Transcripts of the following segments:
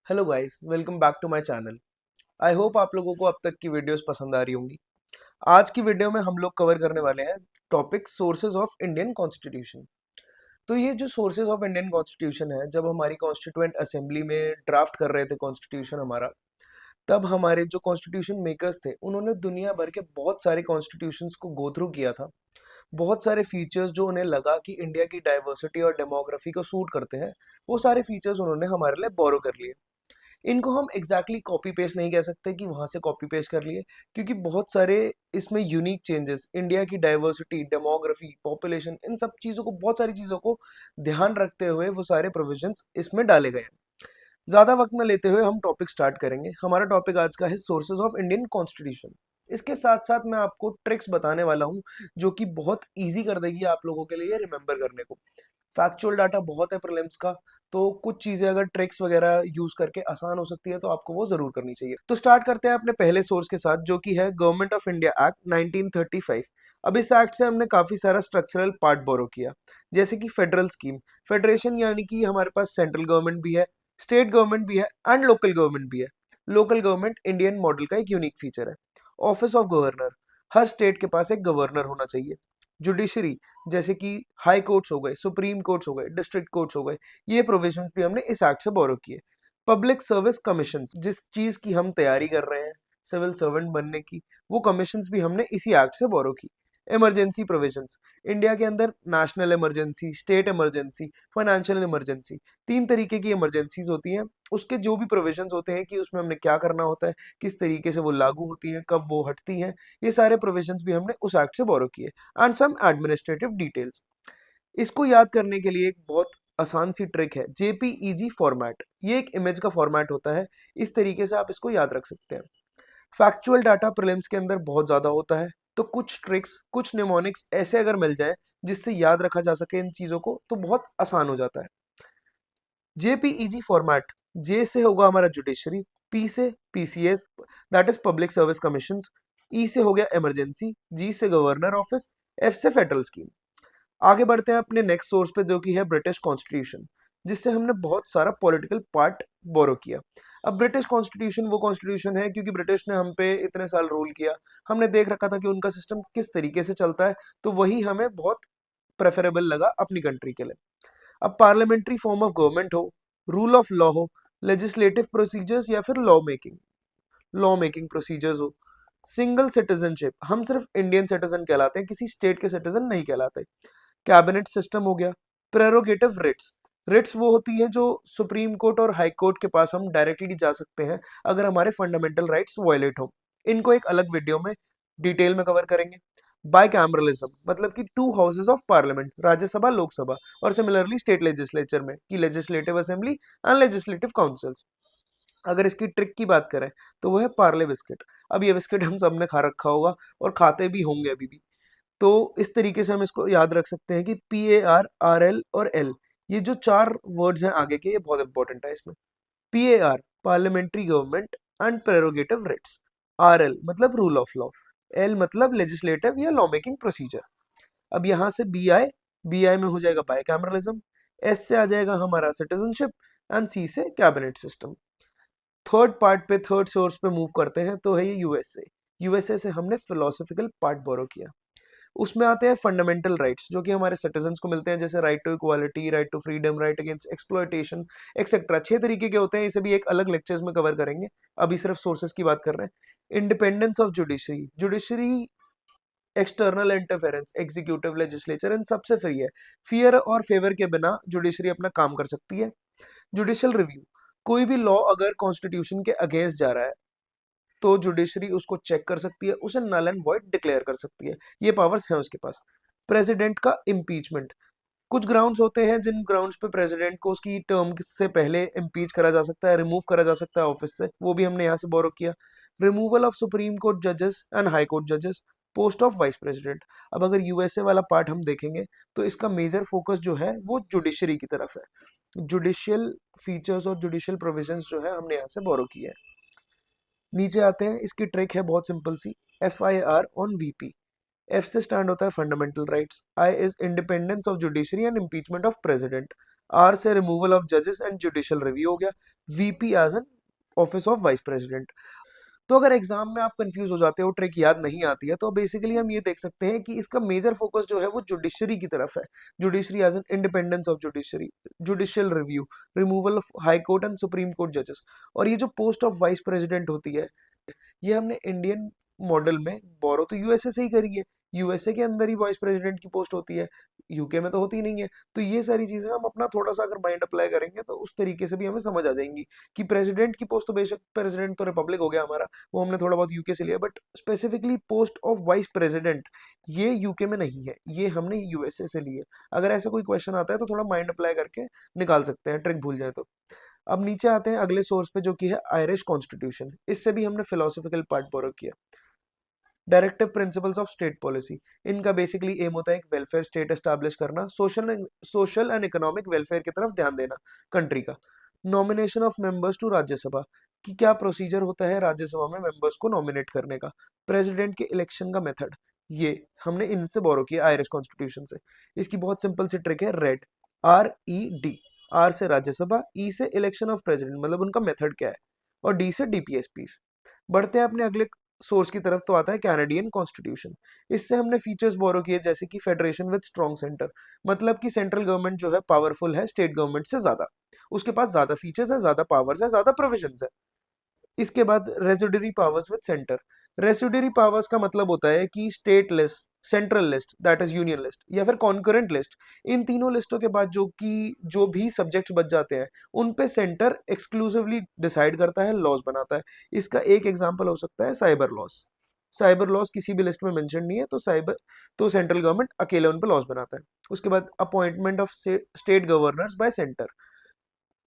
Hello guys, welcome back to my channel. I hope आप लोगों को अब तक की वीडियोस पसंद आ रही होंगी। आज की वीडियो में हम लोग कवर करने वाले हैं topic sources of Indian constitution. तो ये जो सोर्सेज ऑफ इंडियन कॉन्स्टिट्यूशन है, जब हमारी कॉन्स्टिट्यूएंट असेंबली में ड्राफ्ट कर रहे थे कॉन्स्टिट्यूशन हमारा, तब हमारे जो कॉन्स्टिट्यूशन मेकर्स थे उन्होंने दुनिया भर के बहुत सारे कॉन्स्टिट्यूशंस को गो थ्रू किया था। बहुत सारे फीचर्स जो उन्हें लगा कि इंडिया की डाइवर्सिटी और डेमोग्राफी को सूट करते हैं, वो सारे फीचर्स उन्होंने हमारे लिए बोरो कर लिए। इनको हम एग्जैक्टली कॉपी पेस्ट नहीं कह सकते कि वहां से कॉपी पेस्ट कर लिए, क्योंकि बहुत सारे इसमें यूनिक चेंजेस इंडिया की डाइवर्सिटी, डेमोग्राफी, पॉपुलेशन, इन सब चीज़ों को, बहुत सारी चीज़ों को ध्यान रखते हुए वो सारे प्रोविजंस इसमें डाले गए हैं। ज़्यादा वक्त न लेते हुए हम टॉपिक स्टार्ट करेंगे। हमारा टॉपिक आज का है सोर्सेज ऑफ इंडियन कॉन्स्टिट्यूशन। इसके साथ साथ मैं आपको ट्रिक्स बताने वाला हूँ जो कि बहुत ईजी कर देगी आप लोगों के लिए रिमेंबर करने को। फैक्चुअल डाटा बहुत है प्रीलिम्स का, तो कुछ चीजें अगर ट्रिक्स वगैरह यूज करके आसान हो सकती है तो आपको वो जरूर करनी चाहिए। तो स्टार्ट करते हैं अपने पहले सोर्स के साथ, जो कि है गवर्नमेंट ऑफ इंडिया एक्ट 1935। अब इस एक्ट से हमने काफी सारा स्ट्रक्चरल पार्ट बोरो किया, जैसे कि फेडरल स्कीम, फेडरेशन, यानी कि हमारे पास सेंट्रल गवर्नमेंट भी है, स्टेट गवर्नमेंट भी है एंड लोकल गवर्नमेंट भी है। लोकल गवर्नमेंट इंडियन मॉडल का एक यूनिक फीचर है। Office of governor, her state के पास एक गवर्नर होना चाहिए। जुडिशरी, जैसे कि हाई कोर्ट्स हो गए, सुप्रीम कोर्ट्स हो गए, डिस्ट्रिक्ट कोर्ट्स हो गए, ये प्रोविजन भी हमने इस एक्ट से बोरो किए। पब्लिक सर्विस कमीशन, जिस चीज की हम तैयारी कर रहे हैं सिविल सर्वेंट बनने की, वो कमीशंस भी हमने इसी एक्ट से बोरो की। इमरजेंसी प्रोविजंस, इंडिया के अंदर national emergency, state emergency, financial emergency, तीन तरीके की इमरजेंसीज होती हैं। उसके जो भी प्रोविजंस होते हैं कि उसमें हमने क्या करना होता है, किस तरीके से वो लागू होती हैं, कब वो हटती हैं, ये सारे प्रोविजंस भी हमने उस एक्ट से बोरो किए। And some administrative details. इसको याद करने के लिए एक बहुत आसान सी ट्रिक है, जेपीईजी फॉर्मेट। ये एक इमेज का फॉर्मेट होता है, इस तरीके से आप इसको याद रख सकते हैं। फैक्चुअल डाटा प्रीलिम्स के अंदर बहुत ज्यादा होता है, तो कुछ ट्रिक्स, कुछ निमोनिक्स ऐसे अगर मिल जाए जिससे याद रखा जा सके इन चीजों को, तो बहुत आसान हो जाता है। जेपीईजी फॉर्मेट, जे से होगा हमारा जुडिशरी, पी से PCS, that is public service commission, E से हो गया इमरजेंसी, जी से गवर्नर ऑफिस, एफ से फेडरल स्कीम। आगे बढ़ते हैं अपने नेक्स्ट सोर्स पे, जो कि है ब्रिटिश कॉन्स्टिट्यूशन, जिससे हमने बहुत सारा पॉलिटिकल पार्ट बोरो किया। अब ब्रिटिश कॉन्स्टिट्यूशन वो कॉन्स्टिट्यूशन है क्योंकि ब्रिटिश ने हम पे इतने साल रूल किया, हमने देख रखा था कि उनका सिस्टम किस तरीके से चलता है, तो वही हमें बहुत प्रेफरेबल लगा अपनी कंट्री के लिए। अब पार्लियामेंट्री फॉर्म ऑफ गवर्नमेंट हो, रूल ऑफ लॉ हो, लेजिस्लेटिव प्रोसीजर्स या फिर लॉ मेकिंग प्रोसीजर्स हो, सिंगल सिटीजनशिप, हम सिर्फ इंडियन सिटीजन कहलाते हैं, किसी स्टेट के सिटीजन नहीं कहलाते। कैबिनेट सिस्टम हो गया। प्रेरोगेटिव रिट्स, रिट्स वो होती है जो सुप्रीम कोर्ट और हाई कोर्ट के पास हम डायरेक्टली जा सकते हैं अगर हमारे फंडामेंटल राइट्स वायलेट हो। इनको एक अलग वीडियो में डिटेल में कवर करेंगे। बाइकैमरलिज्म, मतलब कि to houses of parliament, Rajya Sabha, Lok Sabha, और सिमिलरली स्टेट लेजिस्लेचर में कि legislative assembly and legislative councils. अगर इसकी ट्रिक की बात करें तो वो है पार्ले बिस्किट। अब ये बिस्किट हम सब ने खा रखा होगा और खाते भी होंगे अभी भी। तो इस तरीके से हम इसको याद रख सकते हैं कि PAR, RL और L, ये जो चार वर्ड्स हैं आगे के, ये बहुत इंपॉर्टेंट है इसमें। PAR, parliamentary government and prerogative rights. RL मतलब रूल ऑफ लॉ। L मतलब लेजिस्लेटिव या लॉ मेकिंग प्रोसीजर। अब यहाँ से BI में हो जाएगा बाइकैमरलिज्म, S से आ जाएगा हमारा सिटीजनशिप, एंड C से कैबिनेट सिस्टम। थर्ड पार्ट पे, थर्ड सोर्स पे मूव करते हैं, तो है ये यूएसए। यूएसए से हमने फिलोसॉफिकल पार्ट बोरो किया। उसमें आते हैं फंडामेंटल राइट्स जो कि हमारे सिटीजन्स को मिलते हैं, जैसे right to equality, right to freedom, right against exploitation, etcetera. 6 तरीके के होते हैं, इसे भी एक अलग लेक्चर्स में कवर करेंगे, अभी सिर्फ सोर्सेज की बात कर रहे हैं। Independence of judiciary, judiciary external interference, executive, legislature, इन सबसे फ्री है। फियर और फेवर के बिना जुडिशरी अपना काम कर सकती है। जुडिशियल रिव्यू, कोई भी लॉ अगर कॉन्स्टिट्यूशन के अगेंस्ट जा रहा है तो जुडिशरी उसको चेक कर सकती है, उसे नल एंड वॉइड डिक्लेयर कर सकती है, ये पावर्स हैं उसके पास। प्रेसिडेंट का इम्पीचमेंट, कुछ ग्राउंड्स होते हैं जिन ग्राउंड्स पे प्रेसिडेंट को उसकी टर्म से पहले इम्पीच करा जा सकता है, रिमूव करा जा सकता है ऑफिस से, वो भी हमने यहाँ से बोरो किया। रिमूवल ऑफ सुप्रीम कोर्ट जजेस एंड हाई कोर्ट जजेस, पोस्ट ऑफ वाइस प्रेसिडेंट। अब अगर यूएसए वाला पार्ट हम देखेंगे तो इसका मेजर फोकस जो है वो जुडिशरी की तरफ है। जुडिशियल फीचर्स और जुडिशियल प्रोविजंस जो है हमने यहाँ से बोरो किए हैं। नीचे आते हैं, इसकी ट्रिक है बहुत सिंपल सी, FIR ऑन VP। F से स्टैंड होता है fundamental rights, I is independence of judiciary and impeachment of president, R से रिमूवल ऑफ जजेस एंड जुडिशियल रिव्यू हो गया। VP as an office of vice president. तो अगर एग्जाम में आप कंफ्यूज हो जाते हो, ट्रिक याद नहीं आती है, तो बेसिकली हम ये देख सकते हैं कि इसका मेजर फोकस जो है वो जुडिशरी की तरफ है। Judiciary as an independence of judiciary, judicial review, removal of high court and supreme court जजेस। और ये जो पोस्ट ऑफ वाइस प्रेसिडेंट होती है, ये हमने इंडियन मॉडल में बोरो तो यूएसए से ही करी है। यूएसए के अंदर ही वाइस प्रेसिडेंट की पोस्ट होती है, यूके में तो होती नहीं है। तो ये सारी चीजें हम अपना थोड़ा सा अगर माइंड अप्लाई करेंगे तो उस तरीके से भी हमें समझ आ जाएंगी कि प्रेसिडेंट की पोस्ट तो बेशक प्रेसिडेंट तो रिपब्लिक हो गया हमारा, वो हमने थोड़ा बहुत यूके से लिया, but specifically post of vice president ये यूके में नहीं है, ये हमने यूएसए से ली है। अगर ऐसा कोई क्वेश्चन आता है तो थोड़ा माइंड अप्लाई करके निकाल सकते हैं, ट्रिक भूल जाए तो। अब नीचे आते हैं अगले सोर्स पे जो कि है आयरिश कॉन्स्टिट्यूशन। इससे भी हमने फिलोसॉफिकल पार्ट बोरो किया। Directive principles of state policy, इनका बेसिकली एम होता है एक वेलफेयर स्टेट एस्टैब्लिश करना, सोशल एंड इकोनॉमिक वेलफेयर की तरफ ध्यान देना कंट्री का। Nomination of members to Rajya Sabha, कि क्या प्रोसीजर होता है राज्यसभा में मेंबर्स को नॉमिनेट करने का। प्रेसिडेंट के इलेक्शन का मेथड, ये हमने इनसे बोरो किया आयरिश कॉन्स्टिट्यूशन से। इसकी बहुत सिंपल सी ट्रिक है, रेड, RED। आर से राज्यसभा, ई से इलेक्शन ऑफ प्रेसिडेंट, मतलब उनका मेथड क्या है, और डी से DPSP। बढ़ते हैं अपने अगले सोर्स की तरफ, तो आता है कैनेडियन कॉन्स्टिट्यूशन। इससे हमने फीचर्स बोरो किए, जैसे कि फेडरेशन विद स्ट्रॉन्ग सेंटर, मतलब कि सेंट्रल गवर्नमेंट जो है पावरफुल है स्टेट गवर्नमेंट से ज्यादा, उसके पास ज्यादा फीचर्स है, ज्यादा पावर्स है, ज्यादा प्रोविजंस है। इसके बाद residuary powers with centre. Residuary powers का मतलब होता है कि state list, central list that is union list, या फिर कॉन्करेंट लिस्ट। इन तीनों लिस्टों के बाद जो भी सब्जेक्ट्स बच जाते हैं, उन पे सेंटर एक्सक्लूसिवली डिसाइड करता है, लॉज बनाता है। इसका एक एग्जांपल हो सकता है साइबर लॉस। साइबर लॉस किसी भी लिस्ट में मेंशन नहीं है, तो सेंट्रल गवर्नमेंट अकेले उन पे लॉस बनाता है। उसके बाद appointment of state governors bye centre.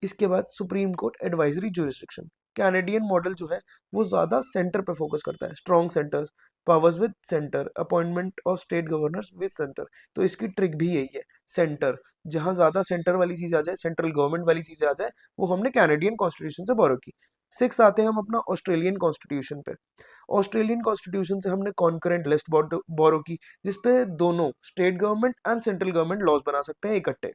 इसके बाद supreme court advisory jurisdiction. Canadian model जो है वो ज्यादा सेंटर पे फोकस करता है, strong centres, powers with centre, appointment of state governors with centre. तो इसकी ट्रिक भी यही है, सेंटर, जहां ज्यादा सेंटर वाली चीज आ जाए, सेंट्रल गवर्नमेंट वाली चीज आ जाए, वो हमने कैनेडियन कॉन्स्टिट्यूशन से बोरो की। सिक्स आते हैं हम अपना ऑस्ट्रेलियन कॉन्स्टिट्यूशन पे। ऑस्ट्रेलियन कॉन्स्टिट्यूशन से हमने कॉन्करेंट लिस्ट बोरो की, जिसपे दोनों state government and central government laws बना सकते हैं इकट्ठे।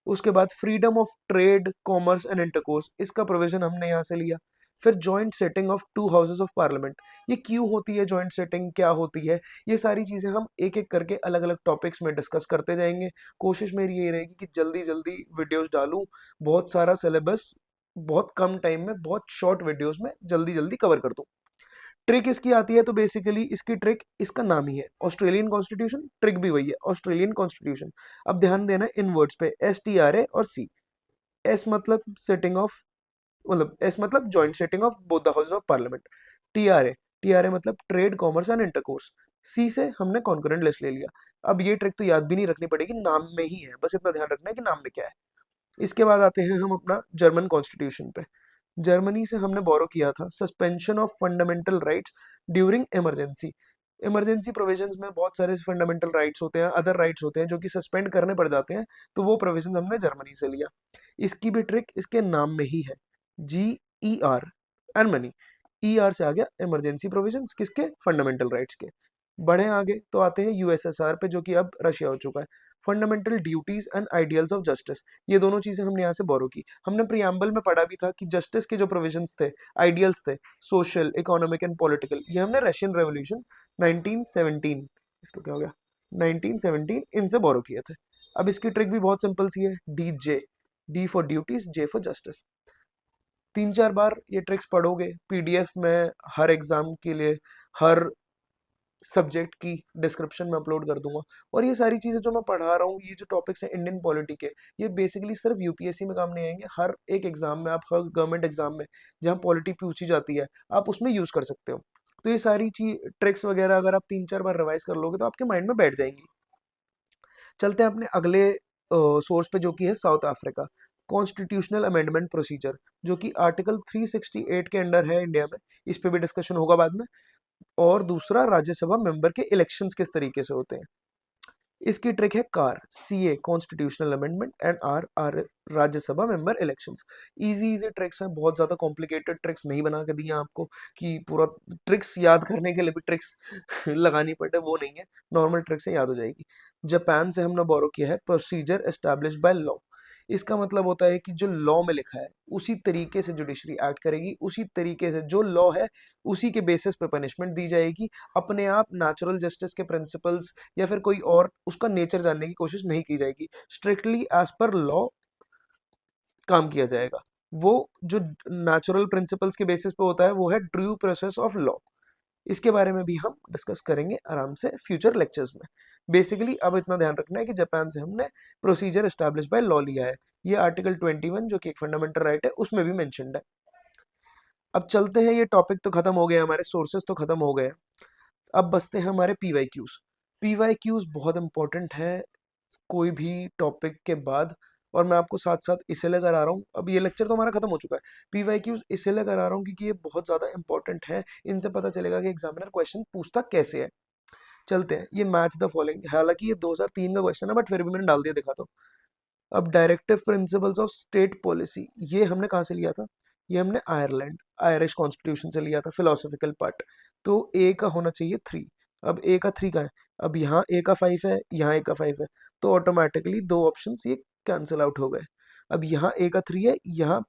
उसके बाद freedom of trade, commerce and intercourse, इसका प्रोविजन हमने यहाँ से लिया। फिर joint sitting of two houses of parliament, ये क्यों होती है जॉइंट सेटिंग, क्या होती है, ये सारी चीजें हम एक एक करके अलग अलग टॉपिक्स में डिस्कस करते जाएंगे। कोशिश मेरी ये रहेगी कि जल्दी जल्दी वीडियोस डालूं, बहुत सारा सिलेबस बहुत कम टाइम में, बहुत शॉर्ट वीडियोस में जल्दी जल्दी कवर कर दूं। ट्रिक इसकी आती है तो बेसिकली इसकी ट्रिक इसका नाम ही है ऑस्ट्रेलियन कॉन्स्टिट्यूशन, ट्रिक भी वही है ऑस्ट्रेलियन कॉन्स्टिट्यूशन। अब ध्यान देना इन वर्ड्स पे, STRA और C। एस मतलब सेटिंग ऑफ, मतलब एस मतलब joint sitting of both the houses of parliament. TRE, TRE मतलब ट्रेड, कॉमर्स एंड इंटरकोर्स। सी से हमने कॉन्करेंट लिस्ट ले लिया। अब ये ट्रिक तो याद भी नहीं रखनी पड़ेगी, नाम में ही है, बस इतना ध्यान रखना है कि नाम में क्या है। इसके बाद आते हैं हम अपना जर्मन कॉन्स्टिट्यूशन पे। जर्मनी से हमने बोरो किया था suspension of fundamental rights during emergency. Emergency provisions में बहुत सारे फंडामेंटल राइट्स होते हैं, अदर राइट्स होते हैं जो कि सस्पेंड करने पड़ जाते हैं, तो वो प्रोविजंस हमने जर्मनी से लिया। इसकी भी ट्रिक इसके नाम में ही है, GER एंड मनी। ER से आ गया इमरजेंसी प्रोविजंस, किसके, फंडामेंटल राइट्स के। बढ़े आगे तो आते हैं USSR पे, जो कि अब रशिया हो चुका है। Fundamental duties and ideals of justice, ये दोनों चीजें हमने यहाँ से बोरो की। हमने प्रियम्बल में पढ़ा भी था कि जस्टिस के जो प्रोविजंस थे, आइडियल्स थे, सोशल, इकोनॉमिक एंड पॉलिटिकल, ये हमने रशियन रेवोल्यूशन 1917, इसको क्या हो गया, 1917, इनसे बोरो किए थे। अब इसकी ट्रिक भी बहुत सिंपल सी है, DJ, D for duties, J for justice. तीन चार बार ये ट्रिक्स पढ़ोगे, PDF में हर एग्जाम के लिए, हर सब्जेक्ट की डिस्क्रिप्शन में अपलोड कर दूंगा। और ये सारी चीजें जो मैं पढ़ा रहा हूँ, ये जो टॉपिक्स हैं इंडियन पॉलिटी के, ये बेसिकली सिर्फ यूपीएससी में काम नहीं आएंगे, हर एक एग्जाम में, आप हर गवर्नमेंट एग्जाम में जहाँ पॉलिटी पूछी जाती है, आप उसमें यूज कर सकते हो। तो ये सारी चीज ट्रिक्स वगैरह अगर आप तीन चार बार रिवाइज कर लोगे तो आपके माइंड में बैठ जाएंगी। चलते हैं अपने अगले सोर्स पे, जो कि है south Africa. Constitutional amendment procedure, जो कि आर्टिकल 368 के अंडर है इंडिया में, इस पे भी डिस्कशन होगा बाद में। और दूसरा, राज्यसभा मेंबर के इलेक्शंस किस तरीके से होते हैं। इसकी ट्रिक है car, CA constitutional amendment, and R Rajya Sabha member elections. Easy easy tricks हैं, बहुत ज्यादा कॉम्प्लिकेटेड ट्रिक्स नहीं बना के दिए आपको कि पूरा ट्रिक्स याद करने के लिए भी ट्रिक्स लगानी पड़े, वो नहीं है, नॉर्मल ट्रिक्स से याद हो जाएगी। जापान से हमने बोरो किया है प्रोसीजर एस्टैब्लिश बाय लॉ। इसका मतलब होता है कि जो लॉ में लिखा है उसी तरीके से जुडिशरी एक्ट करेगी, उसी तरीके से जो लॉ है उसी के बेसिस पे पनिशमेंट दी जाएगी। अपने आप नेचुरल जस्टिस के प्रिंसिपल्स या फिर कोई और उसका नेचर जानने की कोशिश नहीं की जाएगी। स्ट्रिक्टली एज पर लॉ काम किया जाएगा। वो जो नेचुरल प्रिंसिपल्स के बेसिस पे होता है वो है ड्यू प्रोसेस ऑफ लॉ। इसके बारे में भी हम डिस्कस करेंगे आराम से फ्यूचर लेक्चर्स में। बेसिकली अब इतना ध्यान रखना है कि जापान से हमने प्रोसीजर एस्टैब्लिश बाय लॉ लिया है। ये आर्टिकल 21 जो कि एक फंडामेंटल राइट है उसमें भी मेंशन्ड है। अब चलते हैं, ये टॉपिक तो खत्म हो गए, हमारे सोर्सेज तो खत्म हो गए। अब बसते हैं हमारे पीवाईक्यूज। पीवाईक्यूज बहुत इंपॉर्टेंट है कोई भी टॉपिक के बाद, और मैं आपको साथ साथ इसीलिए करा रहा हूँ, अब ये लेक्चर तो हमारा खत्म हो चुका है। पीवाईक्यूज इसीलिए करा रहा हूँ क्योंकि ये बहुत ज़्यादा इंपॉर्टेंट है। इनसे पता चलेगा कि एग्जामिनर क्वेश्चन पूछता कैसे है। चलते हैं, ये मैच द फॉलोइंग, हालांकि ये 2003 का क्वेश्चन है बट फिर भी मैंने डाल दिया, दिखा दो। अब directive principles of state policy, ये हमने कहाँ से लिया था? ये हमने आयरलैंड आयरिश कॉन्स्टिट्यूशन से लिया था, फिलोसॉफिकल पार्ट। तो ए का होना चाहिए 3। अब ए का 3 का है, अब यहाँ ए का 5 है, यहाँ ए का 5 है, तो ऑटोमेटिकली दो ऑप्शंस ये कैंसिल आउट हो गए। अब यहाँ ए का 3 है, यहाँ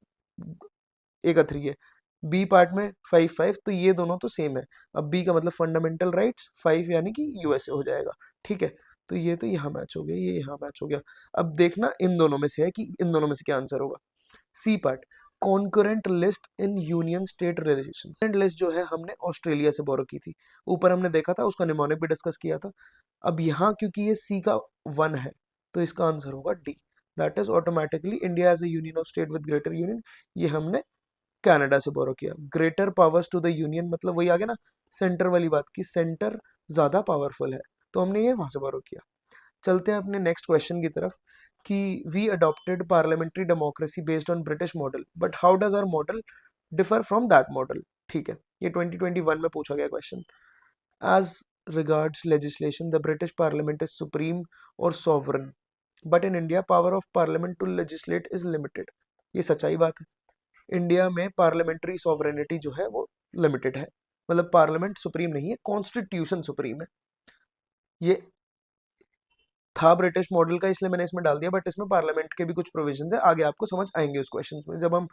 ए का 3 है, बी पार्ट में 5 5, तो ये दोनों तो सेम है। अब बी का मतलब फंडामेंटल राइट्स 5 यानी कि यूएसए हो जाएगा। ठीक है, तो ये तो यहाँ मैच हो गया, ये यहाँ मैच हो गया। अब देखना इन दोनों में से है कि इन दोनों में से क्या आंसर होगा। C part, concurrent list in union state relations. List जो है हमने ऑस्ट्रेलिया से बोरो की थी, ऊपर हमने देखा था, उसका निमोनिक भी डिस्कस किया था। अब यहाँ क्योंकि ये सी का 1 है तो इसका आंसर होगा D, that is automatically India as a union of state with greater union. ये हमने कनाडा से बोरो किया। Greater powers to the union मतलब वही आ गया ना, सेंटर वाली बात की सेंटर ज्यादा पावरफुल है, तो हमने ये वहां से बोरो किया। चलते हैं अपने नेक्स्ट क्वेश्चन की तरफ कि we adopted parliamentary democracy based on British model but how does our model differ from that model. ठीक है, ये 2021 में पूछा गया question. As regards legislation the British parliament is supreme और sovereign, but in India power of parliament to legislate is limited. ये सच्चाई बात है, इंडिया में पार्लियामेंट्री सॉवरेनिटी जो है वो लिमिटेड है, मतलब पार्लियामेंट सुप्रीम नहीं है, कॉन्स्टिट्यूशन सुप्रीम है। ये था ब्रिटिश मॉडल का इसलिए मैंने इसमें डाल दिया, बट इसमें पार्लियामेंट के भी कुछ प्रोविजंस है, आगे आपको समझ आएंगे उस क्वेश्चंस में जब हम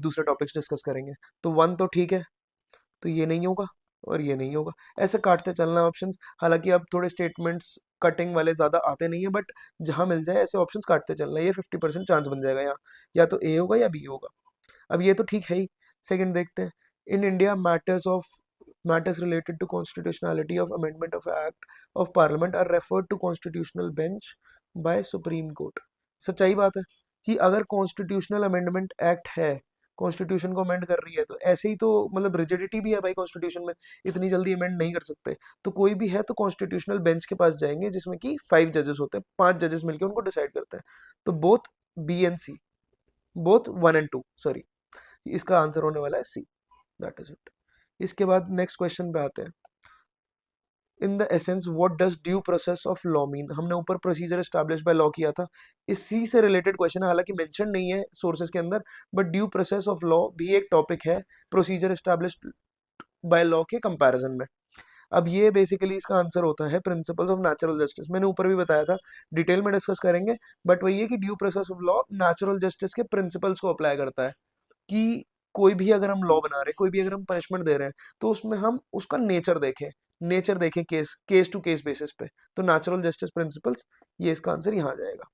दूसरे टॉपिक्स डिस्कस करेंगे। तो 1 तो ठीक है, तो ये नहीं होगा और ये नहीं होगा, ऐसे काटते चलना ऑप्शंस। हालांकि अब थोड़े स्टेटमेंट्स कटिंग वाले ज़्यादा आते नहीं है, बट जहां मिल जाए ऐसे ऑप्शंस काटते चलना, ये 50% चांस बन जाएगा यहाँ, या तो ए होगा या बी होगा। अब ये तो ठीक है ही। सेकंड देखते हैं, in India matters related to constitutionality of amendment of act of parliament are referred to constitutional bench by supreme court। सच्चाई बात है कि अगर कॉन्स्टिट्यूशनल अमेंडमेंट एक्ट है, कॉन्स्टिट्यूशन को अमेंड कर रही है, तो ऐसे ही तो मतलब रिजिडिटी भी है भाई कॉन्स्टिट्यूशन में, इतनी जल्दी अमेंड नहीं कर सकते। तो कोई भी है तो कॉन्स्टिट्यूशनल बेंच के पास जाएंगे जिसमें कि 5 जजेस होते हैं, 5 जजेस मिलकर उनको डिसाइड करते हैं। तो both B and C, both 1 and 2, sorry, इसका आंसर होने वाला है सी, दैट इज इट। इसके बाद नेक्स्ट क्वेश्चन पे आते हैं। In the essence what does due process of law mean, हमने ऊपर प्रोसीजर एस्टैब्लिश बाय लॉ किया था, इसी से रिलेटेड क्वेश्चन है, हालांकि मेंशन नहीं है सोर्सेज के अंदर, but due process of law भी एक टॉपिक है प्रोसीजर एस्टैब्लिश बाय लॉ के कंपैरिजन में। अब ये बेसिकली इसका आंसर होता है प्रिंसिपल्स ऑफ नेचुरल जस्टिस, मैंने ऊपर भी बताया था, डिटेल में डिस्कस करेंगे, बट वही है कि due process of law natural justice के प्रिंसिपल्स को अप्लाई करता है कि कोई भी अगर हम लॉ बना रहे हैं, कोई भी अगर हम पनिशमेंट दे रहे हैं, तो उसमें हम उसका नेचर देखें केस टू केस बेसिस पे। तो नेचुरल जस्टिस प्रिंसिपल्स, ये इसका आंसर यहाँ आ जाएगा।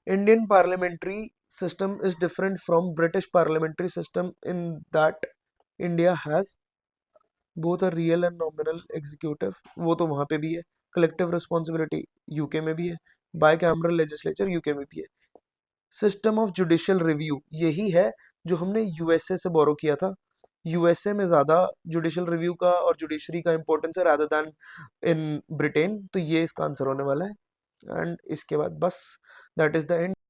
Indian parliamentary system is different from British parliamentary system in that India has both a real and nominal executive, वो तो वहां पे भी है, कलेक्टिव रिस्पॉन्सिबिलिटी यूके में भी है, बाय कैमरल लेजिस्लेचर यूके में भी है, सिस्टम ऑफ जुडिशियल रिव्यू यही है जो हमने यूएसए से बोरो किया था। यूएसए में ज़्यादा जुडिशियल रिव्यू का और जुडिशरी का इंपॉर्टेंस है रादर दैन इन ब्रिटेन, तो ये इसका आंसर होने वाला है। एंड इसके बाद बस दैट इज़ द एंड।